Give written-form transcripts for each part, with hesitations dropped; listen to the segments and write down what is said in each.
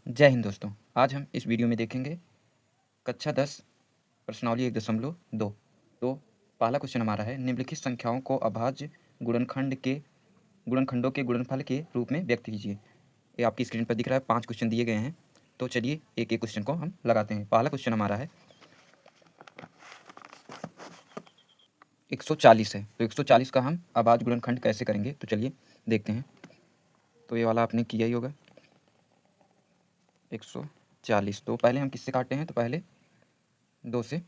जय हिंद दोस्तों। आज हम इस वीडियो में देखेंगे कक्षा 10 प्रश्नावली 1.2। तो पहला क्वेश्चन हमारा है, निम्नलिखित संख्याओं को अभाज्य गुणनखंडों के गुणनफल के रूप में व्यक्त कीजिए। ये आपकी स्क्रीन पर दिख रहा है। 5 क्वेश्चन दिए गए हैं, तो चलिए एक एक क्वेश्चन को हम लगाते हैं। पहला क्वेश्चन हमारा है 140 है, तो 140 का हम अभाज्य गुणनखंड कैसे करेंगे, तो चलिए देखते हैं। तो ये वाला आपने किया ही होगा 140। तो पहले हम किससे काटते हैं, तो पहले 2 से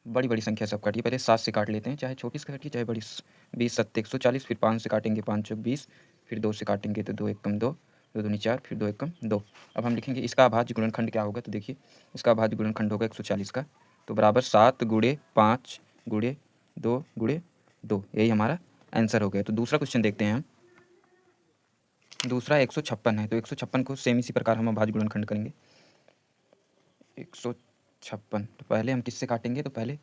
बड़ी संख्या सब काटिए। पहले 7 से काट लेते हैं, चाहे छोटी से काटिए चाहे बड़ी। 20 सत्ते 140, फिर 5 से काटेंगे 5 चौक 20, फिर 2 से काटेंगे तो 2 एकम 2, 2 दूनी 4, फिर 2 एकम 2। अब हम लिखेंगे इसका अभाज्य गुणनखंड क्या होगा, तो देखिए इसका अभाज्य गुणनखंड होगा 140 का, तो बराबर 7 गुणे 5 गुणे 2 गुणे 2। यही हमारा आंसर हो गया। तो दूसरा क्वेश्चन देखते हैं हम। दूसरा 156 है, तो 156 को सेम इसी प्रकार हम अभाज्य गुणनखंड करेंगे। 156, तो पहले हम किससे काटेंगे, तो पहले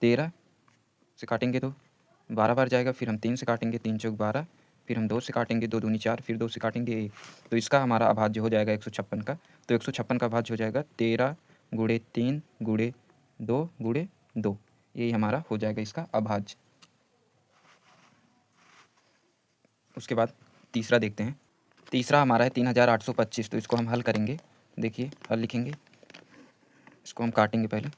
13 से काटेंगे तो 12 बार जाएगा, फिर हम 3 से काटेंगे 3 चौक 12, फिर हम 2 से काटेंगे 2 दूनी 4, फिर 2 से काटेंगे 1। तो इसका हमारा अभाज्य हो जाएगा 156 का। तो 156 का अभाज्य हो जाएगा 13 गुणे 3 गुणे 2 गुणे 2। यही हमारा हो जाएगा इसका अभाज्य। उसके बाद तीसरा देखते हैं। तीसरा हमारा है 3825, तो इसको हम हल करेंगे। देखिए हल लिखेंगे, इसको हम काटेंगे पहले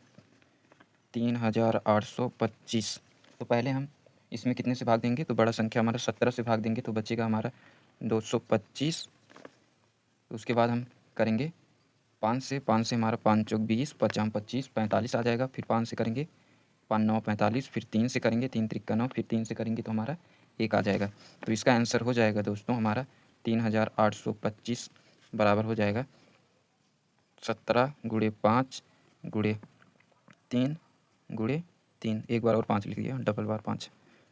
3825। तो पहले हम इसमें कितने से भाग देंगे, तो बड़ा संख्या हमारा 17 से भाग देंगे, तो बचेगा हमारा 225। तो उसके बाद हम करेंगे 5 से हमारा 5 चौक 20, 5 25, 45 आ जाएगा। फिर 5 से करेंगे 5 9 45, फिर 3 से करेंगे 3 त्रिका 9, फिर 3 से करेंगे तो हमारा 1 आ जाएगा। तो इसका आंसर हो जाएगा दोस्तों हमारा 3825 बराबर हो जाएगा 17 गुणे 5 गुणे 3 गुणे 3। एक बार और 5 लिख दिया, डबल बार 5।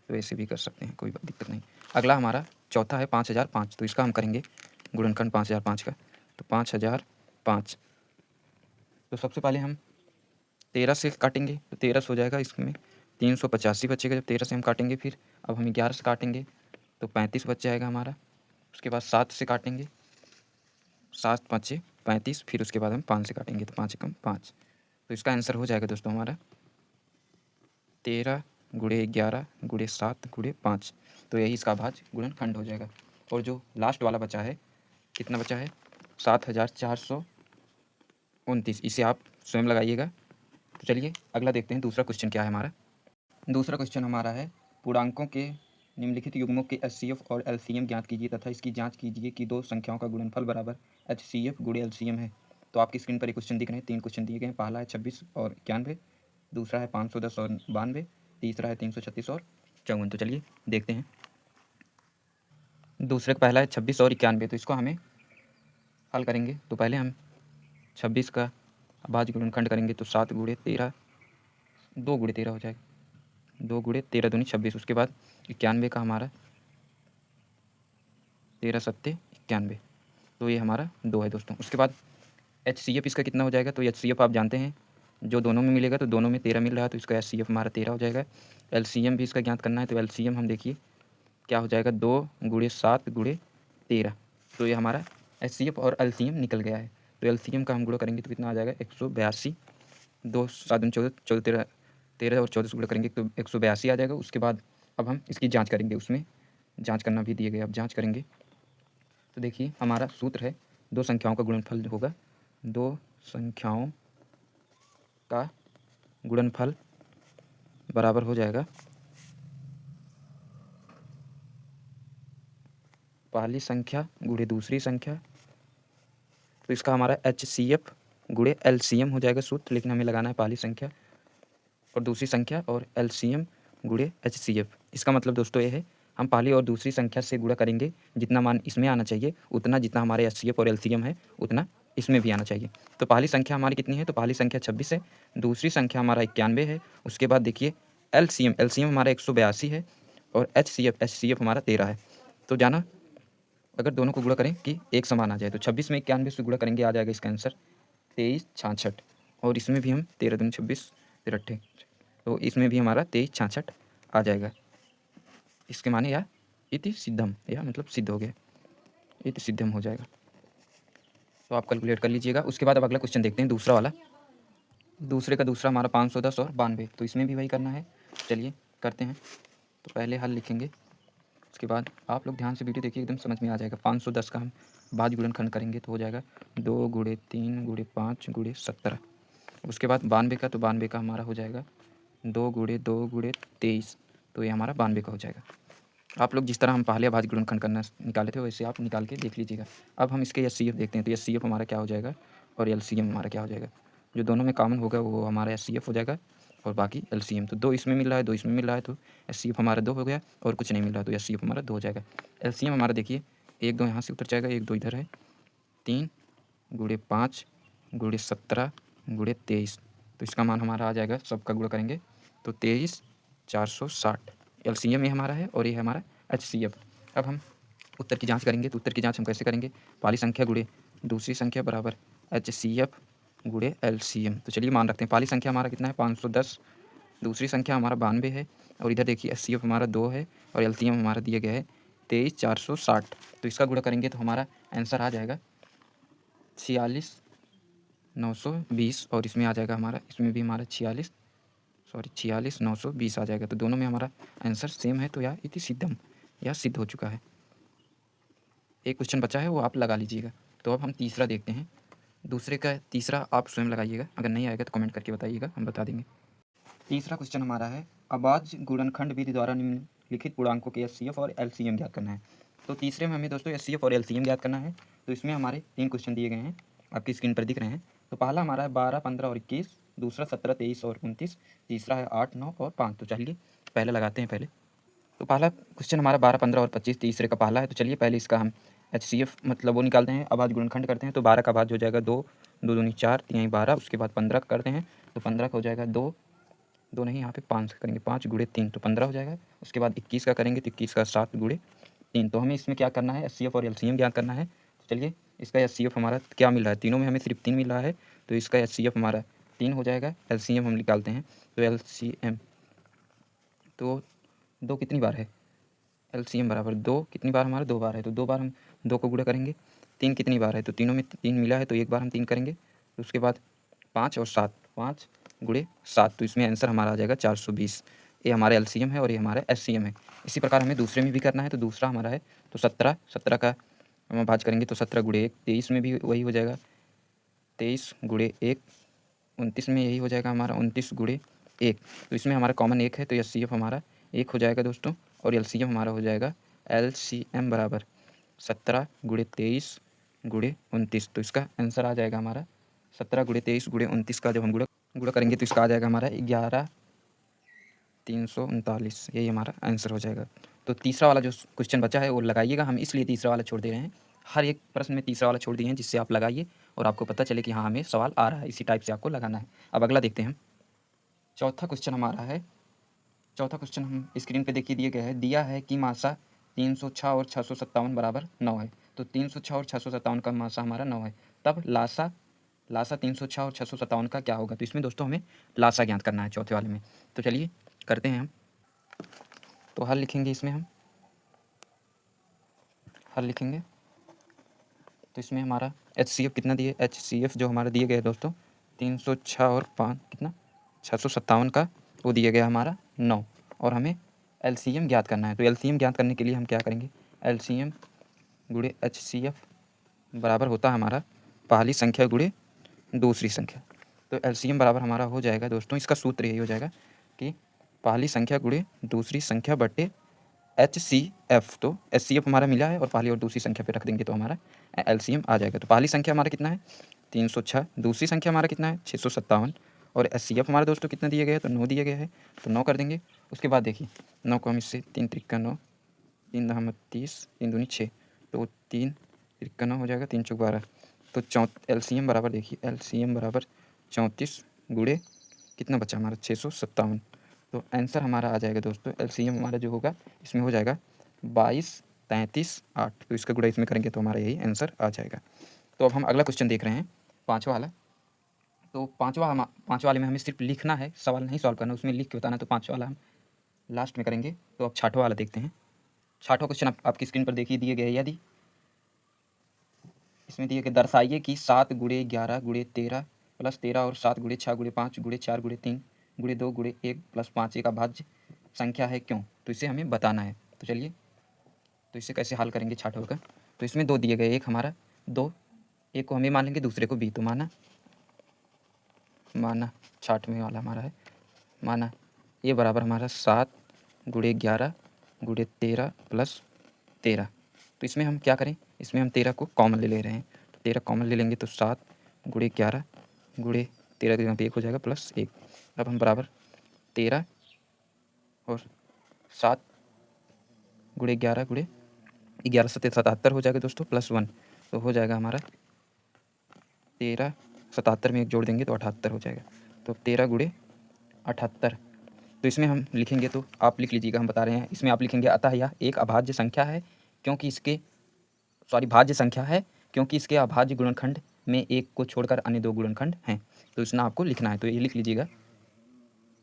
तो ऐसे भी कर सकते हैं, कोई दिक्कत नहीं। अगला हमारा चौथा है 5005, तो इसका हम करेंगे गुणनखंड 5005 का। तो 5005, तो सबसे पहले हम 13 से काटेंगे, तो 13 हो जाएगा। इसमें 385 बचेगा जब 13 से हम काटेंगे। फिर अब हम 11 से काटेंगे तो 35 बच जाएगा हमारा। उसके बाद 7 से काटेंगे, 7 5 35, फिर उसके बाद हम 5 से काटेंगे तो 5 एकम 5। तो इसका आंसर हो जाएगा दोस्तों हमारा 13 गुणे 11 गुणे 7 गुणे 5। तो यही इसका अभाज्य गुणनखंड हो जाएगा। और जो लास्ट वाला बचा है, कितना बचा है 7429, इसे आप स्वयं लगाइएगा। तो चलिए अगला देखते हैं दूसरा क्वेश्चन क्या है हमारा। दूसरा क्वेश्चन हमारा है, पूर्णांकों के निम्नलिखित युग्मों के HCF और LCM ज्ञात कीजिए तथा इसकी जांच कीजिए कि दो संख्याओं का गुणनफल बराबर HCF गुणे LCM है। तो आपकी स्क्रीन पर ये क्वेश्चन दिख रहे हैं। 3 क्वेश्चन दिए गए हैं। पहला है 26 और 91, दूसरा है 510 और 92, तीसरा है 336 और 54। तो चलिए देखते हैं। दूसरे का पहला है 26 और 91, तो इसको हमें हल करेंगे। तो पहले हम 26 का अभाज्य गुणनखंड करेंगे, तो 7 गुणे 13, 2 गुणे 13 हो जाएगा, 2 गुणे 13 दूनी 26। उसके बाद 91 का हमारा 13 सत्ते 91, तो ये हमारा 2 है दोस्तों। उसके बाद HCF इसका कितना हो जाएगा, तो HCF आप जानते हैं जो दोनों में मिलेगा, तो दोनों में 13 मिल रहा है, तो इसका HCF हमारा 13 हो जाएगा। LCM भी इसका ज्ञात करना है, तो LCM हम देखिए क्या हो जाएगा 2 गुणे 7 गुणे 13। तो ये हमारा HCF और LCM निकल गया है। तो LCM का हम गुणा करेंगे तो कितना आ जाएगा 182। 2 7 दूनी 14, 14 13, 13 और 14 से गुणा करेंगे तो 182 आ जाएगा। उसके बाद अब हम इसकी जाँच करेंगे, उसमें जाँच करना भी दिए गए, अब जाँच करेंगे। तो देखिए हमारा सूत्र है, दो संख्याओं का गुणनफल होगा, दो संख्याओं का गुणनफल बराबर हो जाएगा पहली संख्या गुणे दूसरी संख्या। तो इसका हमारा HCF गुणे LCM हो जाएगा सूत्र, लेकिन हमें लगाना है पहली संख्या और दूसरी संख्या और LCM गुणे HCF। इसका मतलब दोस्तों ये है, हम पहली और दूसरी संख्या से गुणा करेंगे, जितना मान इसमें आना चाहिए उतना, जितना हमारे HCF और LCM है उतना इसमें भी आना चाहिए। तो पहली संख्या हमारी कितनी है, तो पहली संख्या 26 है, दूसरी संख्या हमारा 91 है। उसके बाद देखिए LCM हमारा 182 है और HCF हमारा 13 है। तो जाना अगर दोनों को गुणा करें कि एक समान आ जाए, तो 26 में 91 से गुणा करेंगे, आ जाएगा इसका आंसर 2366। और इसमें भी हम 13 दूनी 26 तिरट्ठे, तो इसमें भी हमारा 2366 आ जाएगा। इसके माने या इति सिद्धम, या मतलब सिद्ध हो गया, इति सिद्धम हो जाएगा। तो आप कैलकुलेट कर लीजिएगा। उसके बाद अब अगला क्वेश्चन देखते हैं, दूसरा वाला। दूसरे का दूसरा हमारा 510 और 92, तो इसमें भी वही करना है। चलिए करते हैं। तो पहले हल लिखेंगे, उसके बाद आप लोग ध्यान से वीडियो देखिए, एकदम समझ में आ जाएगा। 510 का हम भाज्य गुणनखंड करेंगे तो हो जाएगा 2 गुणे 3 गुणे 5 गुणे 17। उसके बाद 92 का, तो 92 का हमारा हो जाएगा 2 गुणे 2 गुणे 23, तो ये हमारा 92 का हो जाएगा। आप लोग जिस तरह हम पहले भाज्य गुणनखंड करना निकाले थे वैसे आप निकाल के देख लीजिएगा। अब हम इसके एचसीएफ देखते हैं, तो एचसीएफ हमारा क्या हो जाएगा और एलसीएम हमारा क्या हो जाएगा। जो दोनों में कॉमन होगा वो हमारा एचसीएफ हो जाएगा और बाकी एलसीएम। तो 2 इसमें मिल रहा है, 2 इसमें मिल रहा है, तो एचसीएफ हमारा 2 हो गया और कुछ नहीं मिल रहा तो एचसीएफ हमारा 2 हो जाएगा। एलसीएम हमारा देखिए 1 2 यहाँ से उतर जाएगा, 1 2 इधर है, 3 गुणे 5 गुणे 17 गुणे 23, तो इसका मान हमारा आ जाएगा, सबका गुणा करेंगे तो 23 460। एलसीएम ये हमारा है और ये है हमारा एचसीएफ। अब हम उत्तर की जांच करेंगे, तो उत्तर की जांच हम कैसे करेंगे, पहली संख्या गुणे दूसरी संख्या बराबर एचसीएफ गुणे एलसीएम। तो चलिए मान रखते हैं, पहली संख्या हमारा कितना है 510, दूसरी संख्या हमारा 92 है, और इधर देखिए एचसीएफ हमारा 2 है और एलसीएम हमारा दिया गया है 23 460। तो इसका गुणा करेंगे तो हमारा आंसर आ जाएगा 46 920, और इसमें आ जाएगा हमारा, इसमें भी हमारा 46 920 आ जाएगा। तो दोनों में हमारा आंसर सेम है, तो यह इति सिद्धम, यह सिद्ध हो चुका है। एक क्वेश्चन बचा है वो आप लगा लीजिएगा। तो अब हम तीसरा देखते हैं। दूसरे का तीसरा आप स्वयं लगाइएगा, अगर नहीं आएगा तो कमेंट करके बताइएगा, हम बता देंगे। तीसरा क्वेश्चन हमारा है, अभाज्य गुणनखंड विधि द्वारा निम्नलिखित पूर्णांकों के एचसीएफ और एलसीएम ज्ञात करना है। तो तीसरे में हमें दोस्तों एचसीएफ और एलसीएम ज्ञात करना है। तो इसमें हमारे 3 क्वेश्चन दिए गए हैं, आपकी स्क्रीन पर दिख रहे हैं। तो पहला हमारा है 12 15 और 21, दूसरा 17 23 और 29, तीसरा है 8 9 और 5। तो चलिए पहले लगाते हैं पहले। तो पहला क्वेश्चन हमारा 12 15 और 25 तीसरे का पहला है। तो चलिए पहले इसका हम एचसीएफ मतलब वो निकालते हैं, अभाज्य गुणनखंड करते हैं। तो 12 का भाज्य हो जाएगा 2 2 दूनी 4 3 12, उसके बाद 15 का करते हैं तो 15 का हो जाएगा 2 2 नहीं, यहाँ पे 5 करेंगे, 5 गुणे 3 तो 15 हो जाएगा। उसके बाद 21 का करेंगे तो 21 का 7 गुणे 3। तो हमें इसमें क्या करना है, एचसीएफ और एलसीएम ज्ञात करना है। तो चलिए इसका एचसीएफ हमारा क्या मिल रहा है, तीनों में हमें सिर्फ 3 मिल रहा है, तो इसका एचसीएफ हमारा 3 हो जाएगा। एलसीएम हम निकालते हैं, तो एलसीएम तो 2 कितनी बार है, एलसीएम बराबर 2 कितनी बार हमारा 2 बार है, तो 2 बार हम 2 को गुणा करेंगे। 3 कितनी बार है, तो तीनों में 3 मिला है तो एक बार हम 3 करेंगे। तो उसके बाद 5 और 7, 5 गुणे 7, तो इसमें आंसर हमारा आ जाएगा 420। ये हमारा एलसीएम है और ये हमारा एचसीएम है। इसी प्रकार हमें दूसरे में भी करना है। तो दूसरा हमारा है तो 17 का हम भाज करेंगे तो 17 गुणे 1, 23 में भी वही हो जाएगा 23 गुणे 1, 29 में यही हो जाएगा हमारा 29 गुणे 1। तो इसमें हमारा कॉमन 1 है, तो एचसीएफ हमारा 1 हो जाएगा दोस्तों, और एलसीएम हमारा हो जाएगा एलसीएम बराबर 17 गुणे 23 गुणे 29। तो इसका आंसर आ जाएगा हमारा 17 गुणे 23 गुणे 29 का जब हम गुणा करेंगे तो इसका आ जाएगा हमारा 11 339, यही हमारा आंसर हो जाएगा। तो तीसरा वाला जो क्वेश्चन बचा है वो लगाइएगा, हम इसलिए तीसरा वाला छोड़ दे रहे हैं। हर एक प्रश्न में तीसरा वाला छोड़ दिए हैं जिससे आप लगाइए और आपको पता चले कि हाँ हमें सवाल आ रहा है, इसी टाइप से आपको लगाना है। अब अगला देखते हैं। चौथा क्वेश्चन हमारा है, चौथा क्वेश्चन हम स्क्रीन पे देखिए दिए गए है, दिया है कि मासा 306 और 657 बराबर 9 है। तो 306 और 657 का मासा हमारा 9 है, तब लासा 306 और 657 का क्या होगा। तो इसमें दोस्तों हमें लासा ज्ञात करना है चौथे वाले में। तो चलिए करते हैं हम। तो हल लिखेंगे, इसमें हम हल लिखेंगे तो इसमें हमारा एचसीएफ कितना दिए, एचसीएफ जो हमारा दिए गए दोस्तों 306 और 5 कितना 657 का वो दिया गया हमारा 9, और हमें एलसीएम ज्ञात करना है। तो एलसीएम ज्ञात करने के लिए हम क्या करेंगे, एलसीएम गुणे एचसीएफ बराबर होता है हमारा पहली संख्या गुणे दूसरी संख्या। तो एलसीएम बराबर हमारा हो जाएगा दोस्तों, इसका सूत्र यही हो जाएगा कि पहली संख्या गुणे दूसरी संख्या बटे एचसीएफ। तो एचसीएफ हमारा मिला है और पहली और दूसरी संख्या पे रख देंगे तो हमारा एलसीएम आ जाएगा। तो पहली संख्या हमारा कितना है 306, दूसरी संख्या हमारा कितना है 657, और एचसीएफ हमारे दोस्तों कितना दिया गया है तो 9 दिया गया है, तो 9 कर देंगे। उसके बाद देखिए 9 को हम इससे 3 त्रिक्का 9, 3 दहा 30, 3 दूनी 6, तो 3 त्रिक्का 9 हो जाएगा, 3 चौक 12। तो एलसीएम बराबर देखिए एलसीएम बराबर 34 गुणे कितना बचा हमारा 657। तो आंसर हमारा आ जाएगा दोस्तों, एलसीएम हमारा जो होगा इसमें हो जाएगा 22 33 8। तो इसका गुणा इसमें करेंगे तो हमारा यही आंसर आ जाएगा। तो अब हम अगला क्वेश्चन देख रहे हैं, पाँचवा वाला। तो पाँचवा वाले में हमें सिर्फ लिखना है, सवाल नहीं सॉल्व करना, उसमें लिख के बताना। तो पाँचवा वाला हम लास्ट में करेंगे। तो अब छठवां वाला देखते हैं। छठवां क्वेश्चन आपकी स्क्रीन पर देखिए दिए गए, यदि इसमें दिए कि दर्शाइए कि 7 गुणे 11 गुणे 13 प्लस 13 और 7 गुणे 6 गुणे 5 गुणे 4 गुणे 3 गुणे 2 गुणे 1 प्लस 5 एक अभाज्य संख्या है क्यों, तो इसे हमें बताना है। तो चलिए, तो इसे कैसे हल करेंगे छाट होकर। तो इसमें दो दिए गए, एक हमारा 2, एक को हमें मान लेंगे, दूसरे को b। तो माना छाट में वाला हमारा है, माना ये बराबर हमारा 7 गुणे 11 गुणे 13 प्लस 13। तो इसमें हम क्या करें, इसमें हम 13 को कॉमन ले रहे हैं। तो 13 कॉमन ले लेंगे तो 7 गुणे 11 गुणे 13 के जगह पे 1 हो जाएगा प्लस 1। अब हम बराबर 13 और 7 गुणे 11 गुणे 11 सत्ते 77 हो जाएगा दोस्तों, प्लस 1। तो हो जाएगा हमारा 13, 77 में 1 जोड़ देंगे तो 78 हो जाएगा। तो 13 गुणे 78। तो इसमें हम लिखेंगे, तो आप लिख लीजिएगा, हम बता रहे हैं। इसमें आप लिखेंगे अतः यह एक अभाज्य संख्या है क्योंकि इसके भाज्य संख्या है क्योंकि इसके अभाज्य गुणनखंड में एक को छोड़कर अन्य दो गुणनखंड हैं। तो इसमें आपको लिखना है, तो ये लिख लीजिएगा।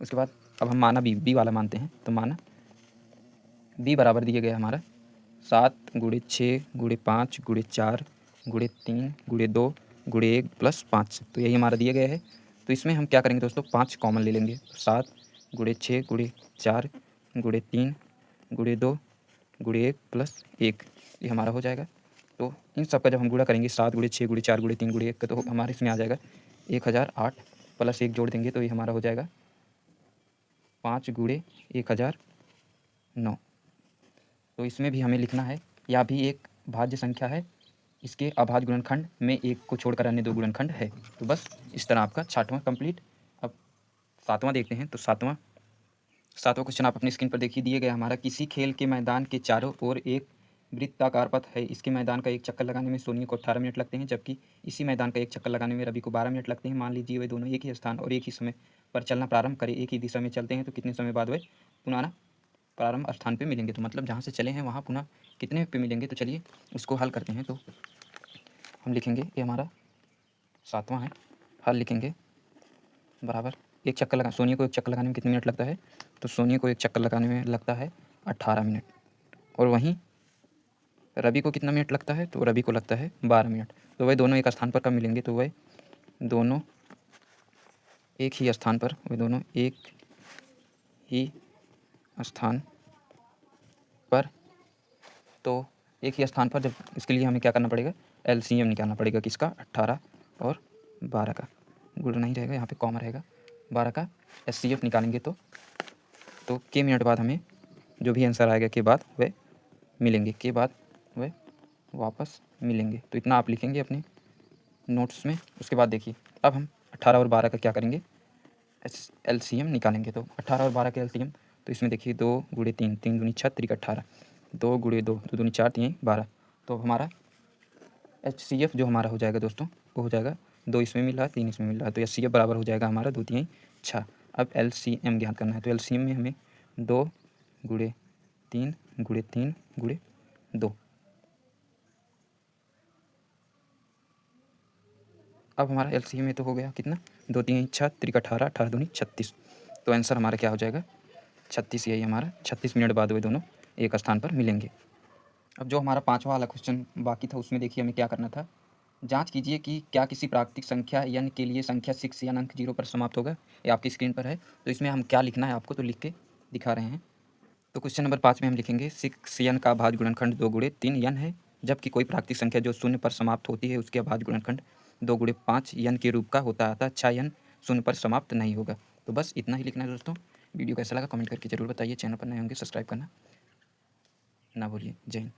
उसके बाद अब हम माना बी वाला मानते हैं। तो माना बी बराबर दिए गए हमारा 7 गुणे 6 गुणे 5 गुणे 4 गुणे 3 गुणे 2 गुणे 1 प्लस 5। तो यही हमारा दिए गए है। तो इसमें हम क्या करेंगे दोस्तों, 5 कॉमन ले लेंगे। 7 गुणे 6 गुणे 4 गुणे 3 गुणे 2 गुणे 1 प्लस 1, ये हमारा हो जाएगा। तो इन सब का जब हम गुणा करेंगे 7 गुणे 6 गुणे 4 गुणे 3 गुणे 1 का, तो हमारे इसमें आ जाएगा 1008 प्लस 1 जोड़ देंगे तो ये हमारा हो जाएगा 5 गुणे 1009। तो इसमें भी हमें लिखना है, यह भी एक भाज्य संख्या है, इसके अभाज्य गुणनखंड में एक को छोड़कर अन्य दो गुणनखंड है। तो बस इस तरह आपका 6वां कंप्लीट। अब 7वां देखते हैं। तो 7वां क्वेश्चन आप अपनी स्क्रीन पर देखिए, दिए गए हमारा किसी खेल के मैदान के चारों ओर एक वृत्ताकार पथ है। इसके मैदान का एक चक्कर लगाने में सोनिया को 18 मिनट लगते हैं, जबकि इसी मैदान का एक चक्कर लगाने में रवि को 12 मिनट लगते हैं। मान लीजिए वे दोनों एक ही स्थान और एक ही समय पर चलना प्रारंभ करें, एक ही दिशा में चलते हैं, तो कितने समय बाद वे पुनः प्रारंभ स्थान पे मिलेंगे। तो मतलब जहाँ से चले हैं वहाँ पुनः कितने पे मिलेंगे। तो चलिए उसको हल करते हैं। तो हम लिखेंगे, ये हमारा 7वां है, हल लिखेंगे बराबर एक चक्कर लगा, सोनिया को एक चक्कर लगाने में कितने मिनट लगता है। तो सोनिया को एक चक्कर लगाने में लगता है 18 मिनट, और वहीं रवि को कितना मिनट लगता है। तो रवि को लगता है 12 मिनट। तो वह दोनों एक स्थान पर कब मिलेंगे। तो वह दोनों एक ही स्थान पर, वे दोनों एक ही स्थान पर, तो एक ही स्थान पर जब, इसके लिए हमें क्या करना पड़ेगा, एलसीएम निकालना पड़ेगा किसका, 18 और 12 का। गुण नहीं रहेगा, यहाँ पे कॉमा रहेगा, 12 का एचसीएफ निकालेंगे तो के मिनट बाद हमें जो भी आंसर आएगा के बाद वह मिलेंगे, के बाद वह वापस मिलेंगे। तो इतना आप लिखेंगे अपने नोट्स में। उसके बाद देखिए, अब हम 18 और 12 का क्या करेंगे, एलसीएम निकालेंगे। तो 18 और 12 का एलसीएम, तो इसमें देखिए 2 गुणे 3, 3 दूनी 6 3 18, 2 गुणे 2, 2 दूनी 4 3 12। तो हमारा एचसीएफ जो हमारा हो जाएगा दोस्तों, वो हो जाएगा 2 इसमें मिल रहा है, 3 इसमें मिल रहा है, तो एचसीएफ बराबर हो जाएगा हमारा 2 3 6। अब एलसीएम ज्ञात करना है। तो एलसीएम में हमें 2 गुणे 3 गुणे 3 गुणे 2। अब हमारा एलसीएम में तो हो गया कितना, 2 3 6 3 18, 18 दूनी 36। तो आंसर हमारा क्या हो जाएगा, 36। यही हमारा 36 मिनट बाद वे दोनों एक स्थान पर मिलेंगे। अब जो हमारा 5वां वाला क्वेश्चन बाकी था, उसमें देखिए हमें क्या करना था, जांच कीजिए कि क्या किसी प्राकृतिक संख्या n के लिए संख्या 6 n अंक 0 पर समाप्त होगा। ये आपकी स्क्रीन पर है। तो इसमें हम क्या लिखना है आपको, तो लिख के दिखा रहे हैं। तो क्वेश्चन नंबर 5 में हम लिखेंगे 6 n का अभाज्य गुणनखंड 2 गुणे 3 n है, जबकि कोई प्राकृतिक संख्या जो 0 पर समाप्त होती है उसके अभाज्य गुणनखंड 2 गुणे 5 n के रूप का होता है, अतः 6 n 0 पर समाप्त नहीं होगा। तो बस इतना ही लिखना है दोस्तों। वीडियो कैसा लगा कमेंट करके जरूर बताइए। चैनल पर नए होंगे सब्सक्राइब करना ना भूलिए। जय हिंद।